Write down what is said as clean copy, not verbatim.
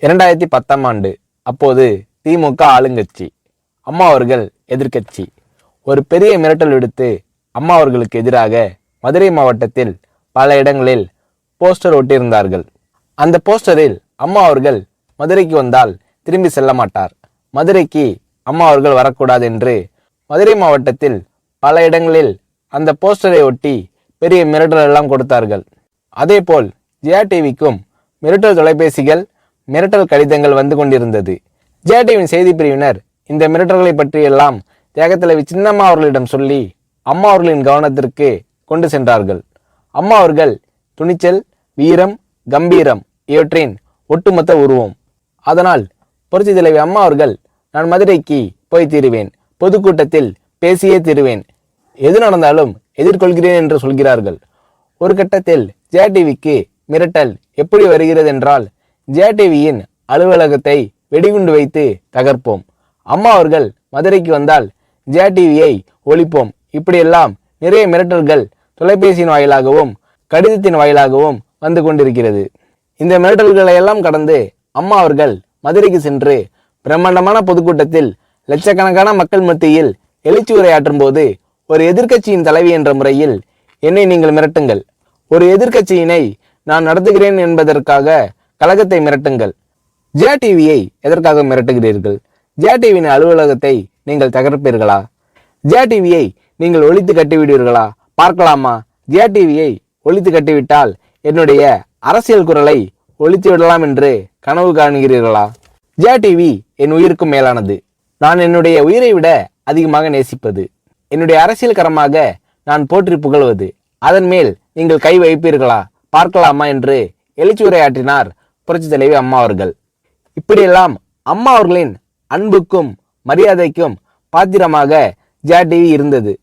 2010ஆம் ஆண்டு. அப்போது திமுக ஆளுங்கட்சி, அம்மா அவர்கள் எதிர்க்கட்சி. ஒரு பெரிய மிரட்டல் விடுத்து அம்மா அவர்களுக்கு எதிராக மதுரை மாவட்டத்தில் பல இடங்களில் போஸ்டர் ஒட்டியிருந்தார்கள். அந்த போஸ்டரில் அம்மா அவர்கள் மதுரைக்கு வந்தால் திரும்பி செல்ல மாட்டார், மதுரைக்கு அம்மா அவர்கள் வரக்கூடாது என்று மதுரை மாவட்டத்தில் பல இடங்களில் அந்த போஸ்டரை ஒட்டி பெரிய மிரட்டல் எல்லாம் கொடுத்தார்கள். அதேபோல் ஜெயா டிவிக்கும் மிரட்டல் தொலைபேசிகள், மிரட்டல் கடிதங்கள் வந்து கொண்டிருந்தது. ஜெயா டிவியின் செய்தி பிரிவினர் இந்த மிரட்டல்களை பற்றியெல்லாம் தியாகத்தலைவி சின்னம்மா அவர்களிடம் சொல்லி அம்மா அவர்களின் கவனத்திற்கு கொண்டு சென்றார்கள். அம்மா அவர்கள் துணிச்சல், வீரம், கம்பீரம் இவற்றின் ஒட்டுமொத்த உருவம். அதனால் புரட்சி தலைவி அம்மா அவர்கள், நான் மதுரைக்கு போய் தீருவேன், பொதுக்கூட்டத்தில் பேசியே தீருவேன், எது நடந்தாலும் எதிர்கொள்கிறேன் என்று சொல்கிறார்கள். ஒரு கட்டத்தில் ஜெயா டிவிக்கு மிரட்டல் எப்படி வருகிறது என்றால், ஜெயா டிவியின் அலுவலகத்தை வெடிகுண்டு வைத்து தகர்ப்போம், அம்மா அவர்கள் மதுரைக்கு வந்தால் ஜெயா டிவியை ஒழிப்போம், இப்படியெல்லாம் நிறைய மிரட்டல்கள் தொலைபேசியின் வாயிலாகவும் கடிதத்தின் வாயிலாகவும் வந்து கொண்டிருக்கிறது. இந்த மிரட்டல்களை எல்லாம் கடந்து அம்மா அவர்கள் மதுரைக்கு சென்று பிரம்மாண்டமான பொதுக்கூட்டத்தில் லட்சக்கணக்கான மக்கள் மத்தியில் எழுச்சி உரையாற்றும் போது, ஒரு எதிர்க்கட்சியின் தலைவி என்ற முறையில் என்னை நீங்கள் மிரட்டுங்கள், ஒரு எதிர்க்கட்சியினை நான் நடத்துகிறேன் என்பதற்காக கழகத்தை மிரட்டுங்கள், ஜெயா டிவியை எதற்காக மிரட்டுகிறீர்கள், ஜெயா டிவியின் அலுவலகத்தை நீங்கள் தகர்ப்பீர்களா, ஜெயா டிவியை நீங்கள் ஒழித்து கட்டிவிடுவீர்களா, பார்க்கலாமா, ஜெயா டிவியை ஒழித்து கட்டிவிட்டால் என்னுடைய அரசியல் குரலை ஒழித்து விடலாம் என்று கனவு காணுகிறீர்களா? ஜெயா டிவி என் உயிருக்கும் மேலானது, நான் என்னுடைய உயிரை விட அதிகமாக நேசிப்பது, என்னுடைய அரசியல் கரமாக நான் போற்றி புகழ்வது, அதன் மேல் நீங்கள் கை வைப்பீர்களா, பார்க்கலாமா என்று எழுச்சி உரையாற்றினார் புரட்சி தலைவி அம்மா அவர்கள். இப்படியெல்லாம் அம்மா அவர்களின் அன்புக்கும் மரியாதைக்கும் பாத்திரமாக ஜெயா டிவி இருந்தது.